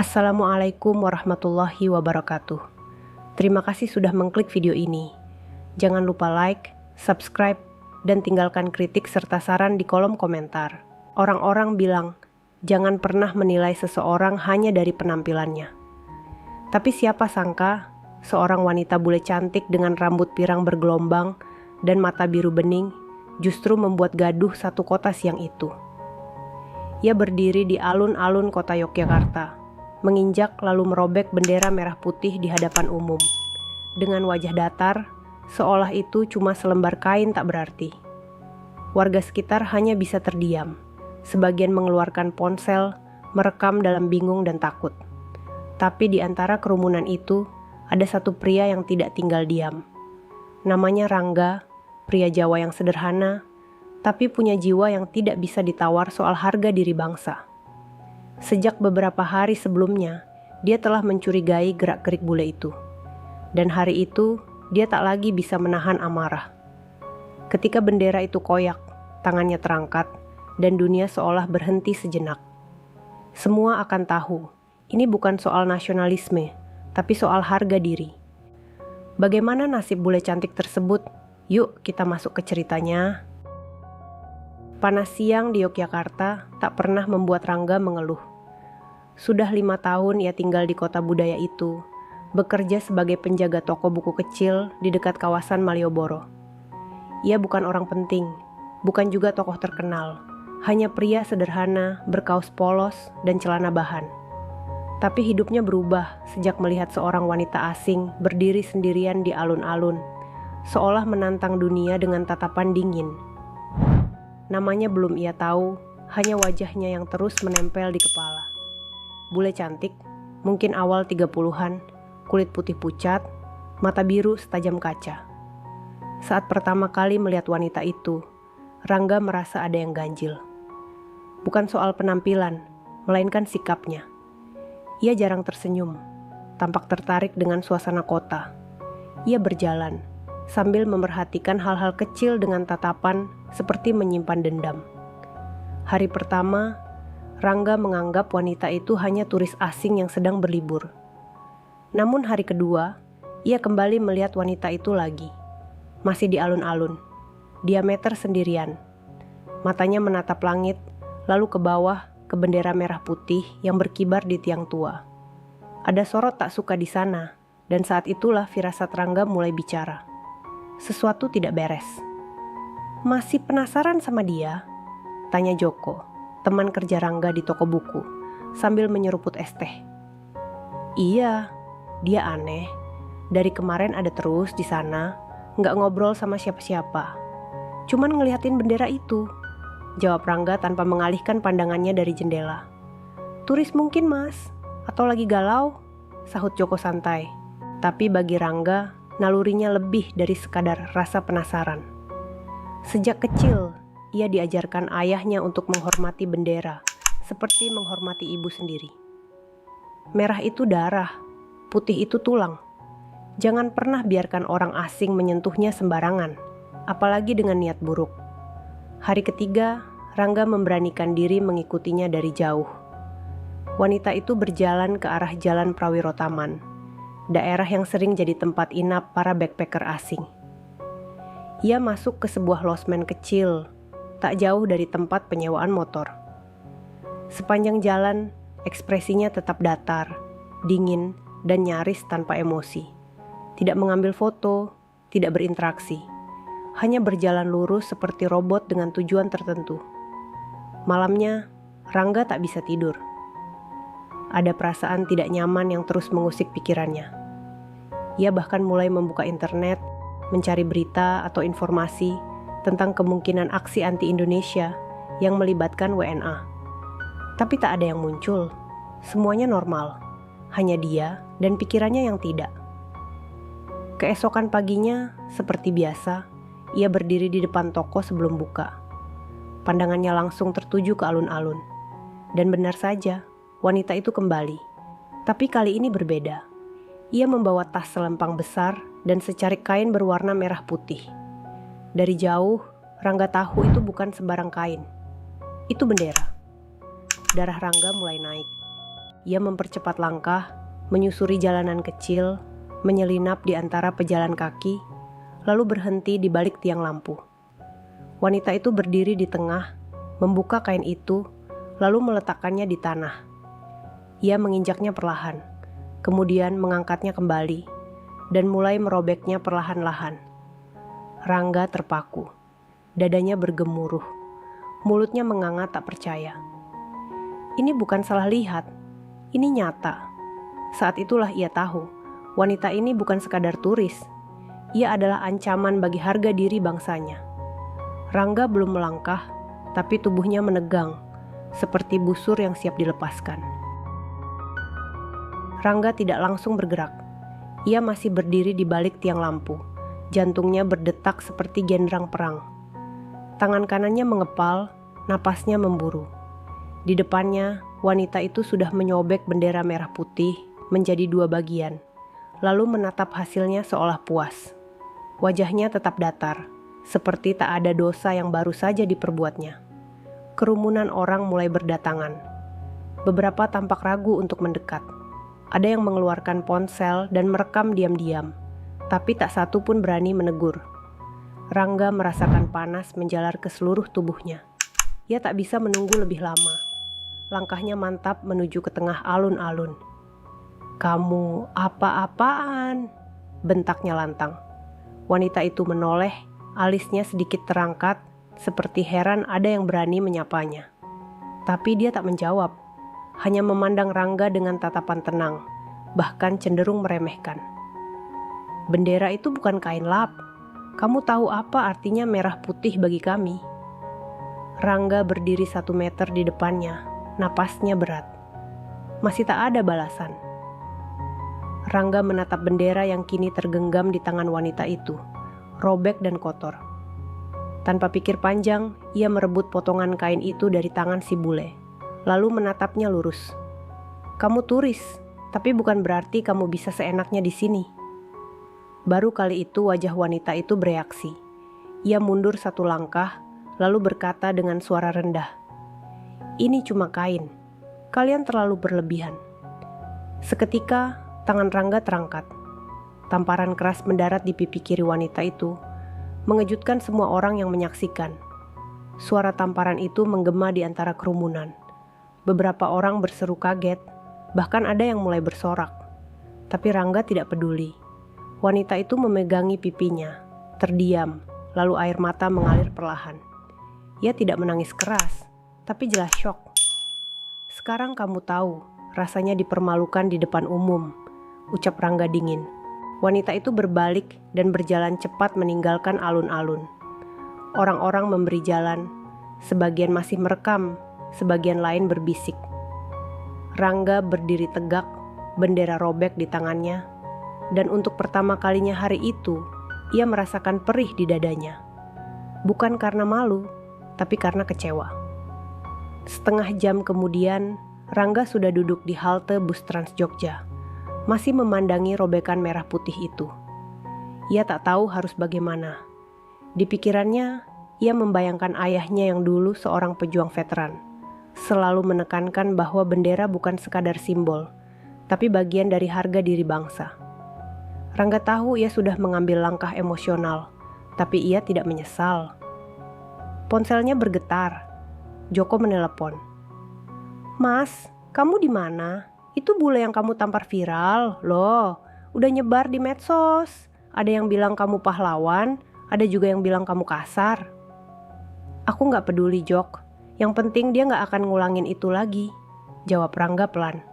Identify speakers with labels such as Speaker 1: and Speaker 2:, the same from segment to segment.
Speaker 1: Assalamualaikum warahmatullahi wabarakatuh. Terima kasih sudah mengklik video ini. Jangan lupa like, subscribe, dan tinggalkan kritik serta saran di kolom komentar. Orang-orang bilang, jangan pernah menilai seseorang hanya dari penampilannya. Tapi siapa sangka, seorang wanita bule cantik dengan rambut pirang bergelombang dan mata biru bening justru membuat gaduh satu kota siang itu. Ia berdiri di alun-alun kota Yogyakarta, menginjak lalu merobek bendera merah putih di hadapan umum. Dengan wajah datar, seolah itu cuma selembar kain tak berarti. Warga sekitar hanya bisa terdiam, sebagian mengeluarkan ponsel, merekam dalam bingung dan takut. Tapi di antara kerumunan itu, ada satu pria yang tidak tinggal diam. Namanya Rangga, pria Jawa yang sederhana, tapi punya jiwa yang tidak bisa ditawar soal harga diri bangsa. Sejak beberapa hari sebelumnya, dia telah mencurigai gerak-gerik bule itu. Dan hari itu, dia tak lagi bisa menahan amarah. Ketika bendera itu koyak, tangannya terangkat, dan dunia seolah berhenti sejenak. Semua akan tahu, ini bukan soal nasionalisme, tapi soal harga diri. Bagaimana nasib bule cantik tersebut? Yuk kita masuk ke ceritanya. Panas siang di Yogyakarta tak pernah membuat Rangga mengeluh. Sudah 5 tahun ia tinggal di kota budaya itu, bekerja sebagai penjaga toko buku kecil di dekat kawasan Malioboro. Ia bukan orang penting, bukan juga tokoh terkenal, hanya pria sederhana berkaus polos dan celana bahan. Tapi hidupnya berubah sejak melihat seorang wanita asing berdiri sendirian di alun-alun, seolah menantang dunia dengan tatapan dingin. Namanya belum ia tahu, hanya wajahnya yang terus menempel di kepala. Bule cantik, mungkin awal 30-an, kulit putih pucat, mata biru setajam kaca. Saat pertama kali melihat wanita itu, Rangga merasa ada yang ganjil. Bukan soal penampilan, melainkan sikapnya. Ia jarang tersenyum, tampak tertarik dengan suasana kota. Ia berjalan, sambil memerhatikan hal-hal kecil dengan tatapan seperti menyimpan dendam. Hari pertama, Rangga menganggap wanita itu hanya turis asing yang sedang berlibur. Namun hari kedua, ia kembali melihat wanita itu lagi. Masih di alun-alun, diameter sendirian. Matanya menatap langit, lalu ke bawah ke bendera merah putih yang berkibar di tiang tua. Ada sorot tak suka di sana, dan saat itulah firasat Rangga mulai bicara. Sesuatu tidak beres. Masih penasaran sama dia? Tanya Joko, teman kerja Rangga di toko buku, sambil menyeruput es teh. Iya, dia aneh. Dari kemarin ada terus di sana, nggak ngobrol sama siapa-siapa. Cuman ngeliatin bendera itu, jawab Rangga tanpa mengalihkan pandangannya dari jendela. Turis mungkin mas, atau lagi galau, sahut Joko santai. Tapi bagi Rangga, nalurinya lebih dari sekadar rasa penasaran. Sejak kecil, ia diajarkan ayahnya untuk menghormati bendera, seperti menghormati ibu sendiri. Merah itu darah, putih itu tulang. Jangan pernah biarkan orang asing menyentuhnya sembarangan, apalagi dengan niat buruk. Hari ketiga, Rangga memberanikan diri mengikutinya dari jauh. Wanita itu berjalan ke arah Jalan Prawirotaman, daerah yang sering jadi tempat inap para backpacker asing. Ia masuk ke sebuah losmen kecil, tak jauh dari tempat penyewaan motor. Sepanjang jalan, ekspresinya tetap datar, dingin, dan nyaris tanpa emosi. Tidak mengambil foto, tidak berinteraksi. Hanya berjalan lurus seperti robot dengan tujuan tertentu. Malamnya, Rangga tak bisa tidur. Ada perasaan tidak nyaman yang terus mengusik pikirannya. Ia bahkan mulai membuka internet, mencari berita atau informasi tentang kemungkinan aksi anti-Indonesia yang melibatkan WNA. Tapi tak ada yang muncul. Semuanya normal. Hanya dia dan pikirannya yang tidak. Keesokan paginya, seperti biasa, ia berdiri di depan toko sebelum buka. Pandangannya langsung tertuju ke alun-alun. Dan benar saja, wanita itu kembali. Tapi kali ini berbeda. Ia membawa tas selempang besar dan secarik kain berwarna merah putih. Dari jauh, Rangga tahu itu bukan sembarang kain. Itu bendera. Darah Rangga mulai naik. Ia mempercepat langkah, menyusuri jalanan kecil, menyelinap di antara pejalan kaki, lalu berhenti di balik tiang lampu. Wanita itu berdiri di tengah, membuka kain itu, lalu meletakkannya di tanah. Ia menginjaknya perlahan, kemudian mengangkatnya kembali, dan mulai merobeknya perlahan-lahan. Rangga terpaku, dadanya bergemuruh, mulutnya menganga tak percaya. Ini bukan salah lihat, ini nyata. Saat itulah ia tahu, wanita ini bukan sekadar turis. Ia adalah ancaman bagi harga diri bangsanya. Rangga belum melangkah, tapi tubuhnya menegang, seperti busur yang siap dilepaskan. Rangga tidak langsung bergerak. Ia masih berdiri di balik tiang lampu. Jantungnya berdetak seperti genderang perang. Tangan kanannya mengepal, napasnya memburu. Di depannya, wanita itu sudah menyobek bendera merah putih menjadi 2 bagian, lalu menatap hasilnya seolah puas. Wajahnya tetap datar, seperti tak ada dosa yang baru saja diperbuatnya. Kerumunan orang mulai berdatangan. Beberapa tampak ragu untuk mendekat. Ada yang mengeluarkan ponsel dan merekam diam-diam, tapi tak satu pun berani menegur. Rangga merasakan panas menjalar ke seluruh tubuhnya. Ia tak bisa menunggu lebih lama. Langkahnya mantap menuju ke tengah alun-alun. "Kamu apa-apaan?" bentaknya lantang. Wanita itu menoleh, alisnya sedikit terangkat, seperti heran ada yang berani menyapanya. Tapi dia tak menjawab, hanya memandang Rangga dengan tatapan tenang, bahkan cenderung meremehkan. "Bendera itu bukan kain lap. Kamu tahu apa artinya merah putih bagi kami?" Rangga berdiri 1 meter di depannya, napasnya berat. Masih tak ada balasan. Rangga menatap bendera yang kini tergenggam di tangan wanita itu, robek dan kotor. Tanpa pikir panjang, ia merebut potongan kain itu dari tangan si bule, lalu menatapnya lurus. "Kamu turis, tapi bukan berarti kamu bisa seenaknya di sini." Baru kali itu wajah wanita itu bereaksi. Ia mundur 1 langkah, lalu berkata dengan suara rendah, "Ini cuma kain. Kalian terlalu berlebihan." Seketika, tangan Rangga terangkat. Tamparan keras mendarat di pipi kiri wanita itu, mengejutkan semua orang yang menyaksikan. Suara tamparan itu menggema di antara kerumunan. Beberapa orang berseru kaget, bahkan ada yang mulai bersorak. Tapi Rangga tidak peduli. Wanita itu memegangi pipinya, terdiam, lalu air mata mengalir perlahan. Ia tidak menangis keras, tapi jelas syok. "Sekarang kamu tahu rasanya dipermalukan di depan umum," ucap Rangga dingin. Wanita itu berbalik dan berjalan cepat meninggalkan alun-alun. Orang-orang memberi jalan, sebagian masih merekam, sebagian lain berbisik. Rangga berdiri tegak, bendera robek di tangannya, dan untuk pertama kalinya hari itu, ia merasakan perih di dadanya. Bukan karena malu, tapi karena kecewa. Setengah jam kemudian, Rangga sudah duduk di halte bus Trans Jogja, masih memandangi robekan merah putih itu. Ia tak tahu harus bagaimana. Di pikirannya, ia membayangkan ayahnya yang dulu seorang pejuang veteran, selalu menekankan bahwa bendera bukan sekadar simbol, tapi bagian dari harga diri bangsa. Rangga tahu ia sudah mengambil langkah emosional, tapi ia tidak menyesal. Ponselnya bergetar. Joko menelepon. "Mas, kamu di mana? Itu bule yang kamu tampar viral, loh. Udah nyebar di medsos. Ada yang bilang kamu pahlawan, ada juga yang bilang kamu kasar." "Aku gak peduli, Jok. Yang penting dia gak akan ngulangin itu lagi," jawab Rangga pelan.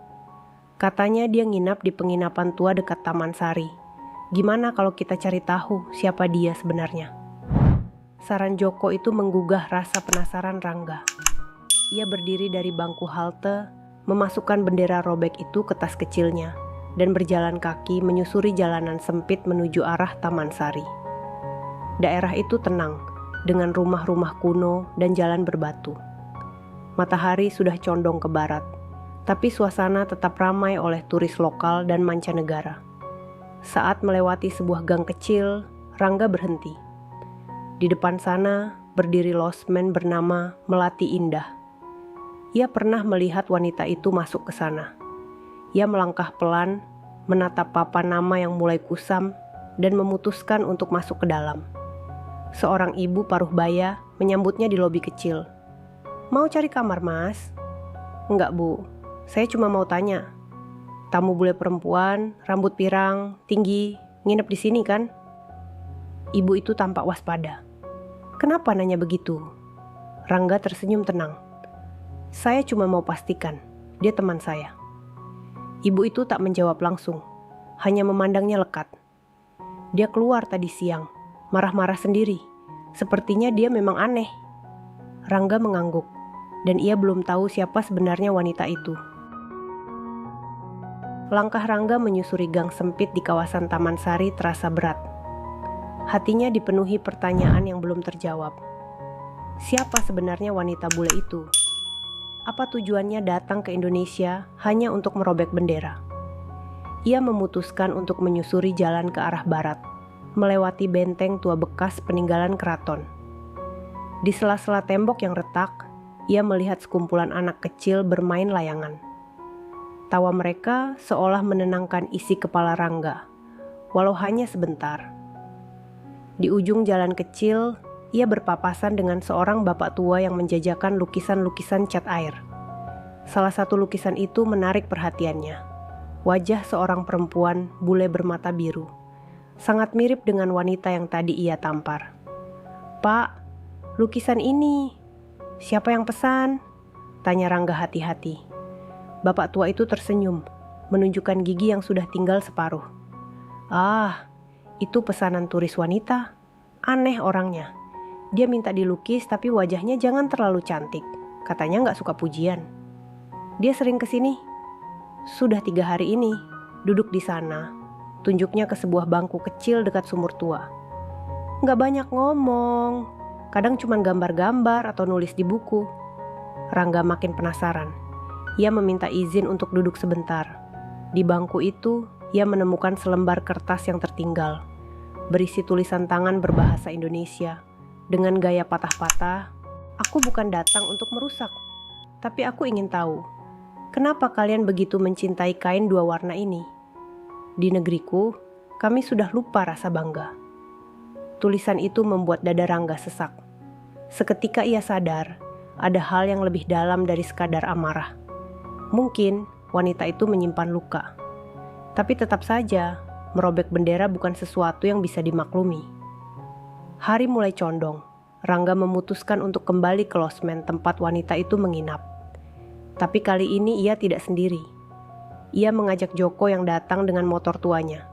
Speaker 1: Katanya dia nginap di penginapan tua dekat Taman Sari. Gimana kalau kita cari tahu siapa dia sebenarnya? Saran Joko itu menggugah rasa penasaran Rangga. Ia berdiri dari bangku halte, memasukkan bendera robek itu ke tas kecilnya, dan berjalan kaki menyusuri jalanan sempit menuju arah Taman Sari. Daerah itu tenang, dengan rumah-rumah kuno dan jalan berbatu. Matahari sudah condong ke barat, tapi suasana tetap ramai oleh turis lokal dan mancanegara. Saat melewati sebuah gang kecil, Rangga berhenti. Di depan sana berdiri losmen bernama Melati Indah. Ia pernah melihat wanita itu masuk ke sana. Ia melangkah pelan, menatap papan nama yang mulai kusam, dan memutuskan untuk masuk ke dalam. Seorang ibu paruh baya menyambutnya di lobi kecil. "Mau cari kamar, Mas?" "Enggak, Bu. Saya cuma mau tanya. Tamu bule perempuan, rambut pirang, tinggi, nginep di sini kan?" Ibu itu tampak waspada. "Kenapa nanya begitu?" Rangga tersenyum tenang. "Saya cuma mau pastikan, dia teman saya." Ibu itu tak menjawab langsung, hanya memandangnya lekat. Dia keluar tadi siang, marah-marah sendiri. Sepertinya dia memang aneh. Rangga mengangguk, dan ia belum tahu siapa sebenarnya wanita itu. Langkah Rangga menyusuri gang sempit di kawasan Taman Sari terasa berat. Hatinya dipenuhi pertanyaan yang belum terjawab. Siapa sebenarnya wanita bule itu? Apa tujuannya datang ke Indonesia hanya untuk merobek bendera? Ia memutuskan untuk menyusuri jalan ke arah barat, melewati benteng tua bekas peninggalan keraton. Di sela-sela tembok yang retak, ia melihat sekumpulan anak kecil bermain layangan. Tawa mereka seolah menenangkan isi kepala Rangga, walau hanya sebentar. Di ujung jalan kecil, ia berpapasan dengan seorang bapak tua yang menjajakan lukisan-lukisan cat air. Salah satu lukisan itu menarik perhatiannya. Wajah seorang perempuan bule bermata biru, sangat mirip dengan wanita yang tadi ia tampar. "Pak, lukisan ini, siapa yang pesan?" tanya Rangga hati-hati. Bapak tua itu tersenyum, menunjukkan gigi yang sudah tinggal separuh. "Ah, itu pesanan turis wanita. Aneh orangnya. Dia minta dilukis tapi wajahnya jangan terlalu cantik. Katanya gak suka pujian. Dia sering kesini. Sudah 3 hari ini, duduk di sana." Tunjuknya ke sebuah bangku kecil dekat sumur tua. "Gak banyak ngomong, kadang cuma gambar-gambar atau nulis di buku." Rangga makin penasaran. Ia meminta izin untuk duduk sebentar. Di bangku itu, ia menemukan selembar kertas yang tertinggal, berisi tulisan tangan berbahasa Indonesia. Dengan gaya patah-patah, "Aku bukan datang untuk merusak, tapi aku ingin tahu, kenapa kalian begitu mencintai kain 2 warna ini? Di negeriku, kami sudah lupa rasa bangga." Tulisan itu membuat dada Rangga sesak. Seketika ia sadar, ada hal yang lebih dalam dari sekadar amarah. Mungkin wanita itu menyimpan luka. Tapi tetap saja, merobek bendera bukan sesuatu yang bisa dimaklumi. Hari mulai condong. Rangga memutuskan untuk kembali ke losmen tempat wanita itu menginap. Tapi kali ini ia tidak sendiri. Ia mengajak Joko yang datang dengan motor tuanya.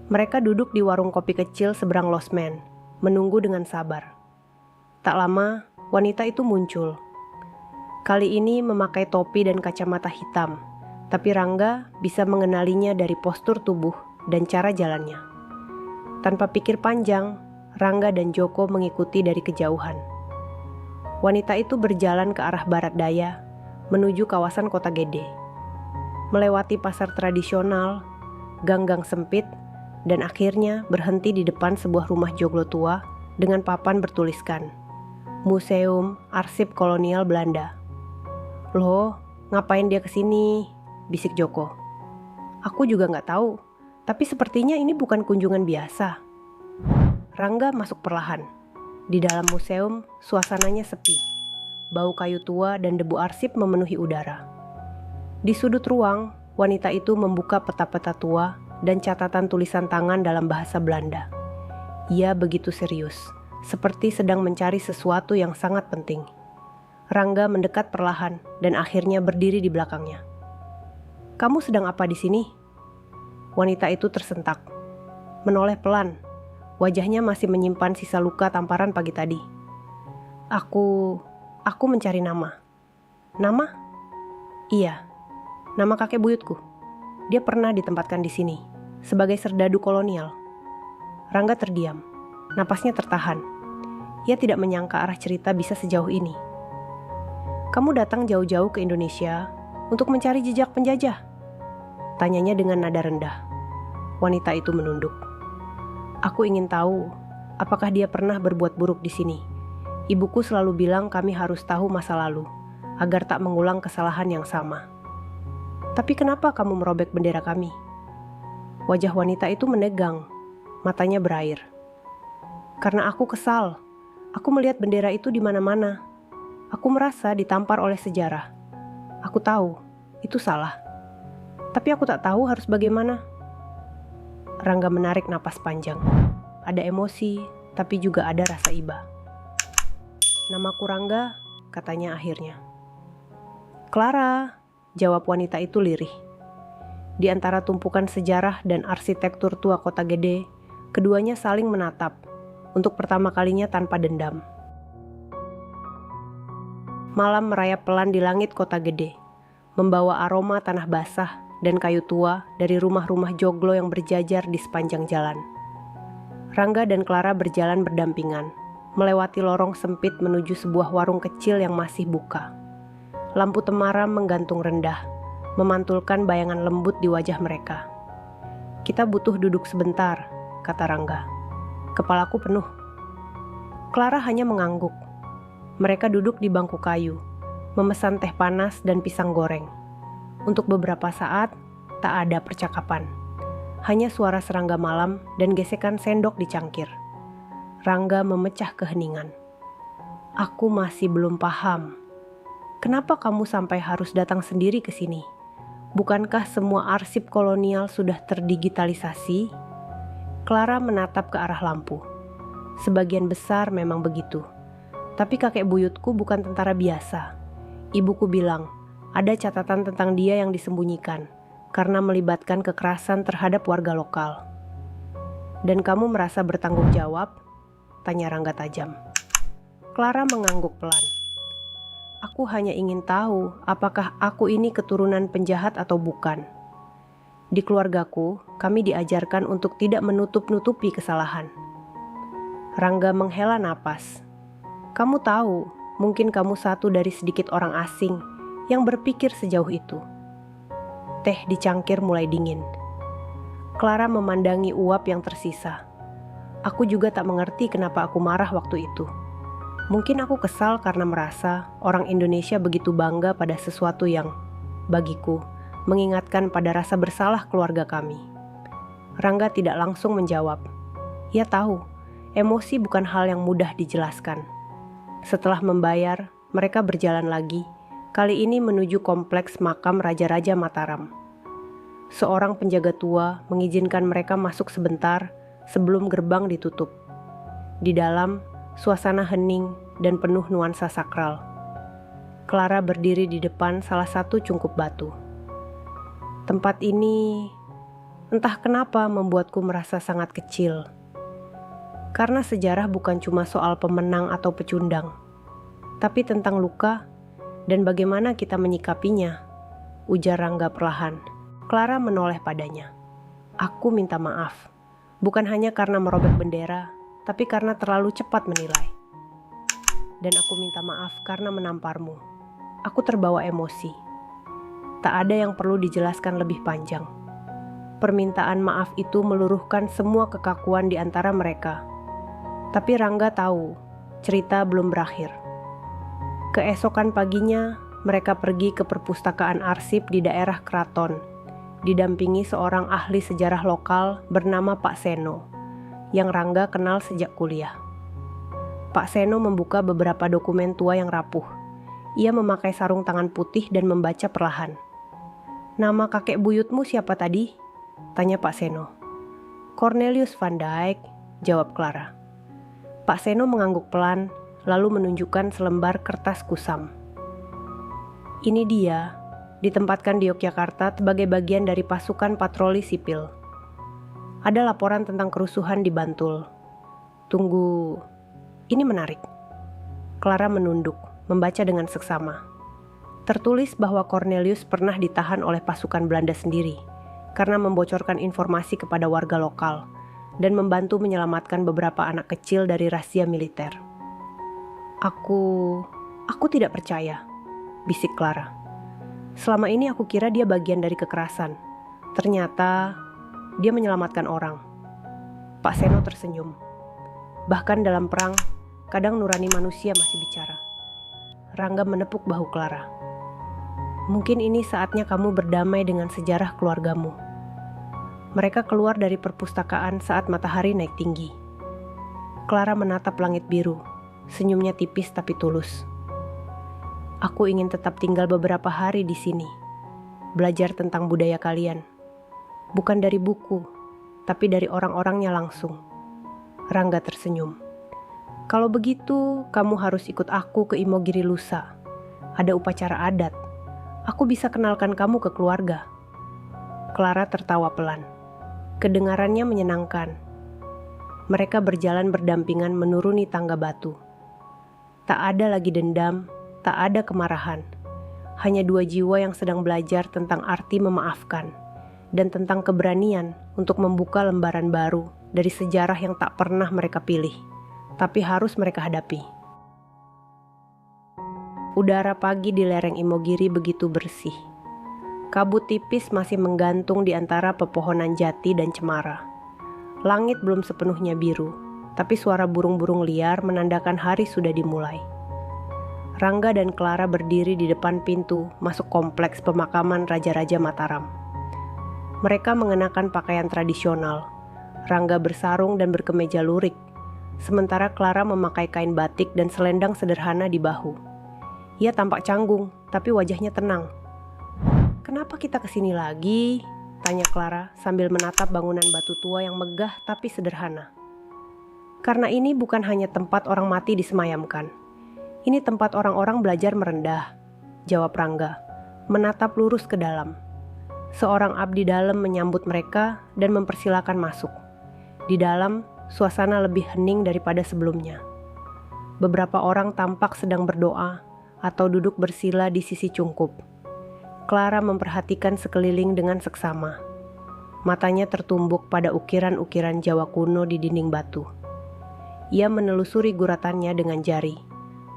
Speaker 1: Mereka duduk di warung kopi kecil seberang losmen, menunggu dengan sabar. Tak lama, wanita itu muncul. Kali ini memakai topi dan kacamata hitam, tapi Rangga bisa mengenalinya dari postur tubuh dan cara jalannya. Tanpa pikir panjang, Rangga dan Joko mengikuti dari kejauhan. Wanita itu berjalan ke arah barat daya, menuju kawasan Kota Gede. Melewati pasar tradisional, gang-gang sempit, dan akhirnya berhenti di depan sebuah rumah joglo tua dengan papan bertuliskan Museum Arsip Kolonial Belanda. "Loh, ngapain dia kesini?" bisik Joko. "Aku juga nggak tahu, tapi sepertinya ini bukan kunjungan biasa." Rangga masuk perlahan. Di dalam museum, suasananya sepi. Bau kayu tua dan debu arsip memenuhi udara. Di sudut ruang, wanita itu membuka peta-peta tua dan catatan tulisan tangan dalam bahasa Belanda. Ia begitu serius, seperti sedang mencari sesuatu yang sangat penting. Rangga mendekat perlahan dan akhirnya berdiri di belakangnya. "Kamu sedang apa di sini?" Wanita itu tersentak, menoleh pelan. Wajahnya masih menyimpan sisa luka tamparan pagi tadi. Aku mencari nama." "Nama?" "Iya, nama kakek buyutku. Dia pernah ditempatkan di sini, sebagai serdadu kolonial." Rangga terdiam, napasnya tertahan. Ia tidak menyangka arah cerita bisa sejauh ini. "Kamu datang jauh-jauh ke Indonesia untuk mencari jejak penjajah?" tanyanya dengan nada rendah. Wanita itu menunduk. "Aku ingin tahu, apakah dia pernah berbuat buruk di sini. Ibuku selalu bilang kami harus tahu masa lalu, agar tak mengulang kesalahan yang sama." Tapi kenapa kamu merobek bendera kami? Wajah wanita itu menegang, matanya berair. Karena aku kesal. Aku melihat bendera itu di mana-mana. Aku merasa ditampar oleh sejarah. Aku tahu, itu salah. Tapi aku tak tahu harus bagaimana. Rangga menarik napas panjang. Ada emosi, tapi juga ada rasa iba. Namaku Rangga, katanya akhirnya. Clara, jawab wanita itu lirih. Di antara tumpukan sejarah dan arsitektur tua kota gede, keduanya saling menatap, untuk pertama kalinya tanpa dendam. Malam merayap pelan di langit kota gede, membawa aroma tanah basah dan kayu tua dari rumah-rumah joglo yang berjajar di sepanjang jalan. Rangga dan Clara berjalan berdampingan, melewati lorong sempit menuju sebuah warung kecil yang masih buka. Lampu temaram menggantung rendah, memantulkan bayangan lembut di wajah mereka. Kita butuh duduk sebentar, kata Rangga. Kepalaku penuh. Clara hanya mengangguk. Mereka duduk di bangku kayu, memesan teh panas dan pisang goreng. Untuk beberapa saat, tak ada percakapan. Hanya suara serangga malam dan gesekan sendok di cangkir. Rangga memecah keheningan. Aku masih belum paham. Kenapa kamu sampai harus datang sendiri ke sini? Bukankah semua arsip kolonial sudah terdigitalisasi? Clara menatap ke arah lampu. Sebagian besar memang begitu. Tapi kakek buyutku bukan tentara biasa. Ibuku bilang, ada catatan tentang dia yang disembunyikan karena melibatkan kekerasan terhadap warga lokal. Dan kamu merasa bertanggung jawab? Tanya Rangga tajam. Clara mengangguk pelan. Aku hanya ingin tahu apakah aku ini keturunan penjahat atau bukan. Di keluargaku, kami diajarkan untuk tidak menutup-nutupi kesalahan. Rangga menghela napas. Kamu tahu, mungkin kamu satu dari sedikit orang asing yang berpikir sejauh itu. Teh di cangkir mulai dingin. Clara memandangi uap yang tersisa. Aku juga tak mengerti kenapa aku marah waktu itu. Mungkin aku kesal karena merasa orang Indonesia begitu bangga pada sesuatu yang, bagiku, mengingatkan pada rasa bersalah keluarga kami. Rangga tidak langsung menjawab. Ia tahu, emosi bukan hal yang mudah dijelaskan. Setelah membayar, mereka berjalan lagi, kali ini menuju kompleks makam Raja-Raja Mataram. Seorang penjaga tua mengizinkan mereka masuk sebentar sebelum gerbang ditutup. Di dalam, suasana hening dan penuh nuansa sakral. Clara berdiri di depan salah satu cungkup batu. Tempat ini, entah kenapa membuatku merasa sangat kecil. Karena sejarah bukan cuma soal pemenang atau pecundang, tapi tentang luka dan bagaimana kita menyikapinya, ujar Rangga perlahan. Clara menoleh padanya. Aku minta maaf, bukan hanya karena merobek bendera, tapi karena terlalu cepat menilai. Dan aku minta maaf karena menamparmu. Aku terbawa emosi. Tak ada yang perlu dijelaskan lebih panjang. Permintaan maaf itu meluruhkan semua kekakuan di antara mereka. Tapi Rangga tahu, cerita belum berakhir. Keesokan paginya, mereka pergi ke perpustakaan arsip di daerah keraton, didampingi seorang ahli sejarah lokal bernama Pak Seno, yang Rangga kenal sejak kuliah. Pak Seno membuka beberapa dokumen tua yang rapuh. Ia memakai sarung tangan putih dan membaca perlahan. Nama kakek buyutmu siapa tadi? Tanya Pak Seno. Cornelius van Dyck, jawab Clara. Pak Seno mengangguk pelan, lalu menunjukkan selembar kertas kusam. Ini dia, ditempatkan di Yogyakarta sebagai bagian dari pasukan patroli sipil. Ada laporan tentang kerusuhan di Bantul. Tunggu, ini menarik. Clara menunduk, membaca dengan seksama. Tertulis bahwa Cornelius pernah ditahan oleh pasukan Belanda sendiri karena membocorkan informasi kepada warga lokal dan membantu menyelamatkan beberapa anak kecil dari razia militer. Aku tidak percaya, bisik Clara. Selama ini aku kira dia bagian dari kekerasan. Ternyata dia menyelamatkan orang. Pak Seno tersenyum. Bahkan dalam perang, kadang nurani manusia masih bicara. Rangga menepuk bahu Clara. Mungkin ini saatnya kamu berdamai dengan sejarah keluargamu. Mereka keluar dari perpustakaan saat matahari naik tinggi. Clara menatap langit biru, senyumnya tipis tapi tulus. Aku ingin tetap tinggal beberapa hari di sini, belajar tentang budaya kalian. Bukan dari buku, tapi dari orang-orangnya langsung. Rangga tersenyum. Kalau begitu, kamu harus ikut aku ke Imogiri lusa. Ada upacara adat. Aku bisa kenalkan kamu ke keluarga. Clara tertawa pelan. Kedengarannya menyenangkan. Mereka berjalan berdampingan menuruni tangga batu. Tak ada lagi dendam, tak ada kemarahan. Hanya dua jiwa yang sedang belajar tentang arti memaafkan dan tentang keberanian untuk membuka lembaran baru dari sejarah yang tak pernah mereka pilih, tapi harus mereka hadapi. Udara pagi di lereng Imogiri begitu bersih. Kabut tipis masih menggantung di antara pepohonan jati dan cemara. Langit belum sepenuhnya biru, tapi suara burung-burung liar menandakan hari sudah dimulai. Rangga dan Clara berdiri di depan pintu masuk kompleks pemakaman Raja-Raja Mataram. Mereka mengenakan pakaian tradisional. Rangga bersarung dan berkemeja lurik, sementara Clara memakai kain batik dan selendang sederhana di bahu. Ia tampak canggung, tapi wajahnya tenang. "Kenapa kita kesini lagi?" tanya Clara sambil menatap bangunan batu tua yang megah tapi sederhana. "Karena ini bukan hanya tempat orang mati disemayamkan. Ini tempat orang-orang belajar merendah," jawab Rangga, menatap lurus ke dalam. Seorang abdi dalam menyambut mereka dan mempersilakan masuk. Di dalam, suasana lebih hening daripada sebelumnya. Beberapa orang tampak sedang berdoa atau duduk bersila di sisi cungkup. Clara memperhatikan sekeliling dengan seksama. Matanya tertumbuk pada ukiran-ukiran Jawa kuno di dinding batu. Ia menelusuri guratannya dengan jari,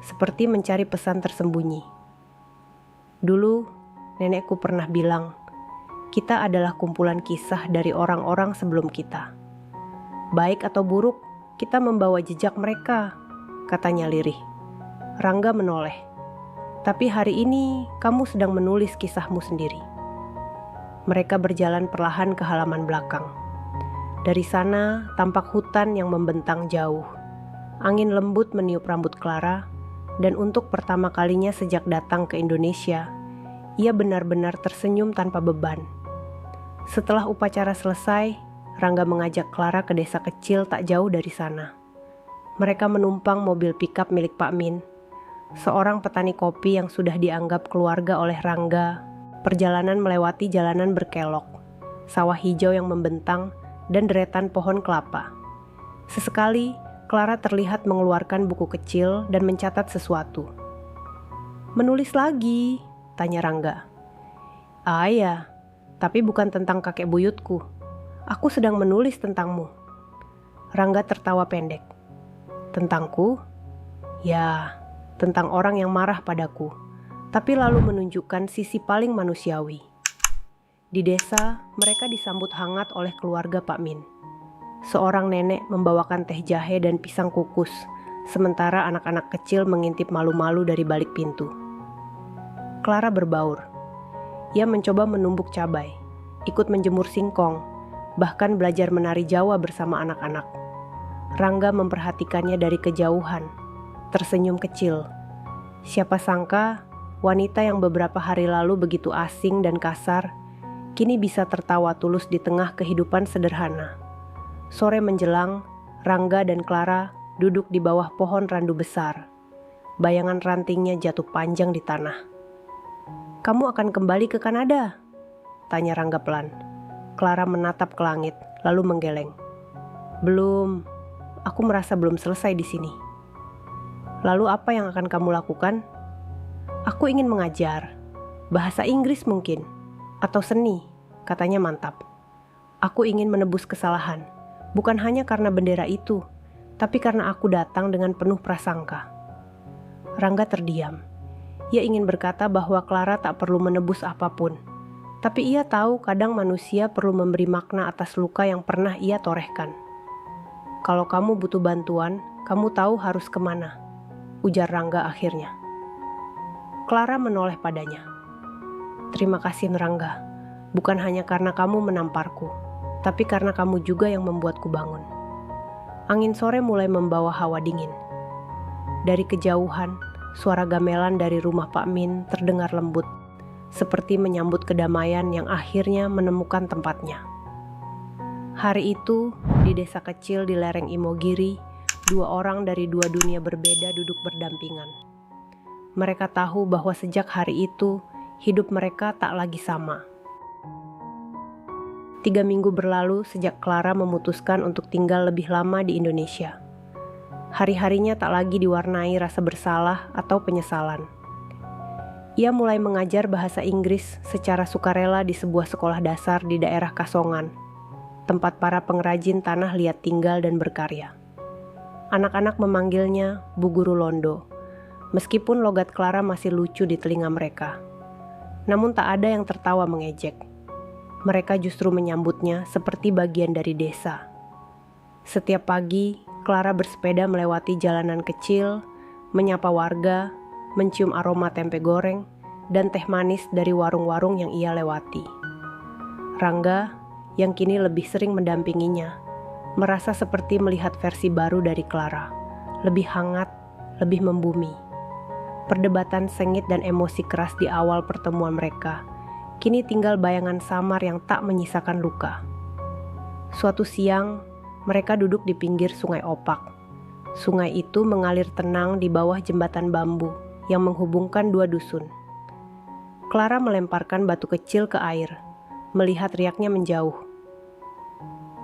Speaker 1: seperti mencari pesan tersembunyi. "Dulu, nenekku pernah bilang, kita adalah kumpulan kisah dari orang-orang sebelum kita. Baik atau buruk, kita membawa jejak mereka," katanya lirih. Rangga menoleh. "Tapi hari ini kamu sedang menulis kisahmu sendiri." Mereka berjalan perlahan ke halaman belakang. Dari sana tampak hutan yang membentang jauh. Angin lembut meniup rambut Clara, dan untuk pertama kalinya sejak datang ke Indonesia, ia benar-benar tersenyum tanpa beban. Setelah upacara selesai, Rangga mengajak Clara ke desa kecil tak jauh dari sana. Mereka menumpang mobil pikap milik Pak Min, seorang petani kopi yang sudah dianggap keluarga oleh Rangga. Perjalanan melewati jalanan berkelok, sawah hijau yang membentang, dan deretan pohon kelapa. Sesekali, Clara terlihat mengeluarkan buku kecil dan mencatat sesuatu. "Menulis lagi?" tanya Rangga. "Ah ya, tapi bukan tentang kakek buyutku. Aku sedang menulis tentangmu." Rangga tertawa pendek. "Tentangku? Ya, tentang orang yang marah padaku, tapi lalu menunjukkan sisi paling manusiawi." Di desa, mereka disambut hangat oleh keluarga Pak Min. Seorang nenek membawakan teh jahe dan pisang kukus, sementara anak-anak kecil mengintip malu-malu dari balik pintu. Clara berbaur. Ia mencoba menumbuk cabai, ikut menjemur singkong, bahkan belajar menari Jawa bersama anak-anak. Rangga memperhatikannya dari kejauhan, tersenyum kecil. Siapa sangka wanita yang beberapa hari lalu begitu asing dan kasar, kini bisa tertawa tulus di tengah kehidupan sederhana. Sore menjelang, Rangga dan Clara duduk di bawah pohon randu besar. Bayangan rantingnya jatuh panjang di tanah. "Kamu akan kembali ke Kanada?" tanya Rangga pelan. Clara menatap ke langit, lalu menggeleng. "Belum, aku merasa belum selesai di sini." "Lalu apa yang akan kamu lakukan?" "Aku ingin mengajar. Bahasa Inggris mungkin. Atau seni," katanya mantap. "Aku ingin menebus kesalahan. Bukan hanya karena bendera itu, tapi karena aku datang dengan penuh prasangka." Rangga terdiam. Ia ingin berkata bahwa Clara tak perlu menebus apapun. Tapi ia tahu kadang manusia perlu memberi makna atas luka yang pernah ia torehkan. "Kalau kamu butuh bantuan, kamu tahu harus kemana," ujar Rangga akhirnya. Clara menoleh padanya. Terima kasih Rangga, bukan hanya karena kamu menamparku, tapi karena kamu juga yang membuatku bangun. Angin sore mulai membawa hawa dingin. Dari kejauhan, suara gamelan dari rumah Pak Min terdengar lembut, seperti menyambut kedamaian yang akhirnya menemukan tempatnya. Hari itu, di desa kecil di lereng Imogiri, dua orang dari dua dunia berbeda duduk berdampingan. Mereka tahu bahwa sejak hari itu, hidup mereka tak lagi sama. 3 minggu berlalu sejak Clara memutuskan untuk tinggal lebih lama di Indonesia. Hari-harinya tak lagi diwarnai rasa bersalah atau penyesalan. Ia mulai mengajar bahasa Inggris secara sukarela di sebuah sekolah dasar di daerah Kasongan, tempat para pengrajin tanah liat tinggal dan berkarya. Anak-anak memanggilnya Bu Guru Londo, meskipun logat Clara masih lucu di telinga mereka. Namun tak ada yang tertawa mengejek. Mereka justru menyambutnya seperti bagian dari desa. Setiap pagi, Clara bersepeda melewati jalanan kecil, menyapa warga, mencium aroma tempe goreng, dan teh manis dari warung-warung yang ia lewati. Rangga, yang kini lebih sering mendampinginya, merasa seperti melihat versi baru dari Clara, lebih hangat, lebih membumi. Perdebatan sengit dan emosi keras di awal pertemuan mereka, kini tinggal bayangan samar yang tak menyisakan luka. Suatu siang, mereka duduk di pinggir Sungai Opak. Sungai itu mengalir tenang di bawah jembatan bambu yang menghubungkan dua dusun. Clara melemparkan batu kecil ke air, melihat riaknya menjauh.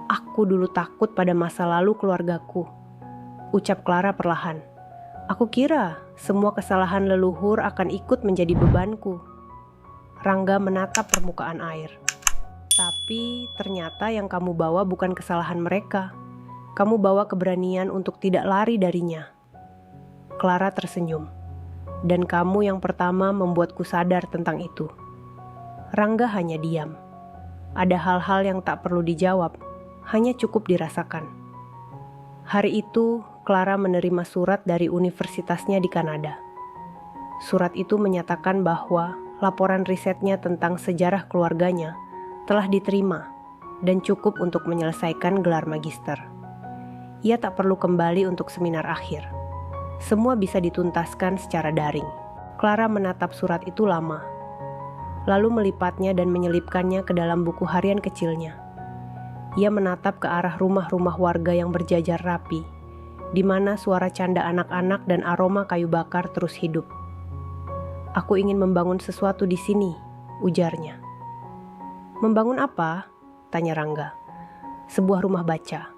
Speaker 1: "Aku dulu takut pada masa lalu keluargaku," ucap Clara perlahan. "Aku kira semua kesalahan leluhur akan ikut menjadi bebanku." Rangga menatap permukaan air. "Tapi ternyata yang kamu bawa bukan kesalahan mereka. Kamu bawa keberanian untuk tidak lari darinya." Clara tersenyum. "Dan kamu yang pertama membuatku sadar tentang itu." Rangga hanya diam. Ada hal-hal yang tak perlu dijawab, hanya cukup dirasakan. Hari itu, Clara menerima surat dari universitasnya di Kanada. Surat itu menyatakan bahwa laporan risetnya tentang sejarah keluarganya telah diterima dan cukup untuk menyelesaikan gelar magister. Ia tak perlu kembali untuk seminar akhir. Semua bisa dituntaskan secara daring. Clara menatap surat itu lama, lalu melipatnya dan menyelipkannya ke dalam buku harian kecilnya. Ia menatap ke arah rumah-rumah warga yang berjajar rapi, di mana suara canda anak-anak dan aroma kayu bakar terus hidup. "Aku ingin membangun sesuatu di sini," ujarnya. "Membangun apa?" tanya Rangga. "Sebuah rumah baca,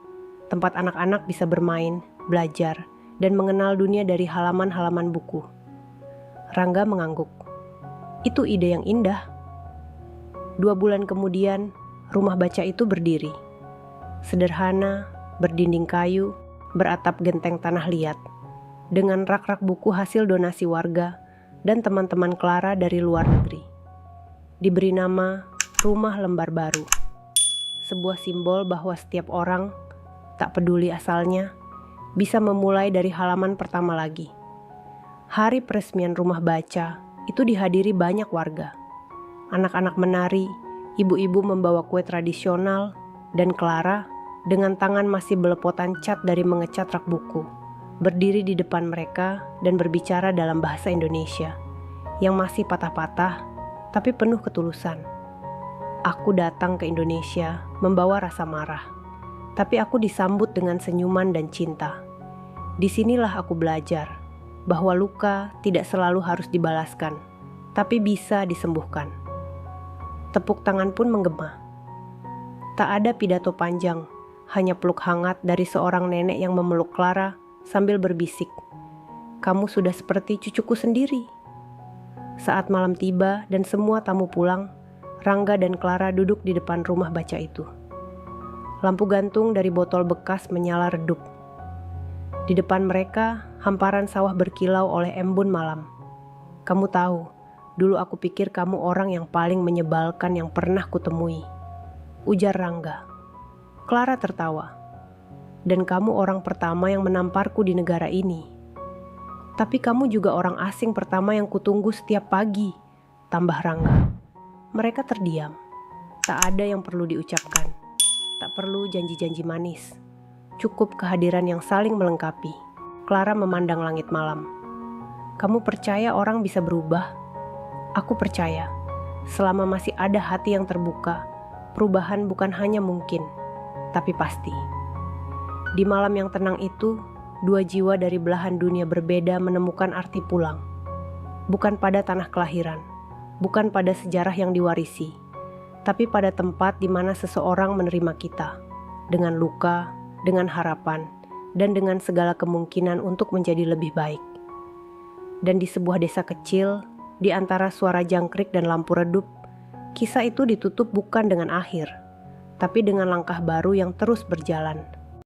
Speaker 1: tempat anak-anak bisa bermain, belajar, dan mengenal dunia dari halaman-halaman buku." Rangga mengangguk. "Itu ide yang indah." 2 bulan kemudian, rumah baca itu berdiri. Sederhana, berdinding kayu, beratap genteng tanah liat, dengan rak-rak buku hasil donasi warga dan teman-teman Clara dari luar negeri. Diberi nama Rumah Lembar Baru, sebuah simbol bahwa setiap orang, tak peduli asalnya, bisa memulai dari halaman pertama lagi. Hari peresmian rumah baca itu dihadiri banyak warga. Anak-anak menari, ibu-ibu membawa kue tradisional, dan Clara, dengan tangan masih belepotan cat dari mengecat rak buku, berdiri di depan mereka dan berbicara dalam bahasa Indonesia yang masih patah-patah tapi penuh ketulusan. "Aku datang ke Indonesia membawa rasa marah, tapi aku disambut dengan senyuman dan cinta. Disinilah aku belajar bahwa luka tidak selalu harus dibalaskan, tapi bisa disembuhkan." Tepuk tangan pun menggema. Tak ada pidato panjang, hanya peluk hangat dari seorang nenek yang memeluk Clara sambil berbisik, "Kamu sudah seperti cucuku sendiri." Saat malam tiba dan semua tamu pulang, Rangga dan Clara duduk di depan rumah baca itu. Lampu gantung dari botol bekas menyala redup. Di depan mereka, hamparan sawah berkilau oleh embun malam. "Kamu tahu, dulu aku pikir kamu orang yang paling menyebalkan yang pernah kutemui," ujar Rangga. Clara tertawa. "Dan kamu orang pertama yang menamparku di negara ini." "Tapi kamu juga orang asing pertama yang kutunggu setiap pagi," tambah Rangga. Mereka terdiam. Tak ada yang perlu diucapkan. Tak perlu janji-janji manis. Cukup kehadiran yang saling melengkapi. Clara memandang langit malam. Kamu percaya orang bisa berubah? Aku percaya. Selama masih ada hati yang terbuka, perubahan bukan hanya mungkin, tapi pasti. Di malam yang tenang itu, dua jiwa dari belahan dunia berbeda menemukan arti pulang. Bukan pada tanah kelahiran, bukan pada sejarah yang diwarisi, tapi pada tempat di mana seseorang menerima kita, dengan luka, dengan harapan, dan dengan segala kemungkinan untuk menjadi lebih baik. Dan di sebuah desa kecil, di antara suara jangkrik dan lampu redup, kisah itu ditutup bukan dengan akhir, tapi dengan langkah baru yang terus berjalan.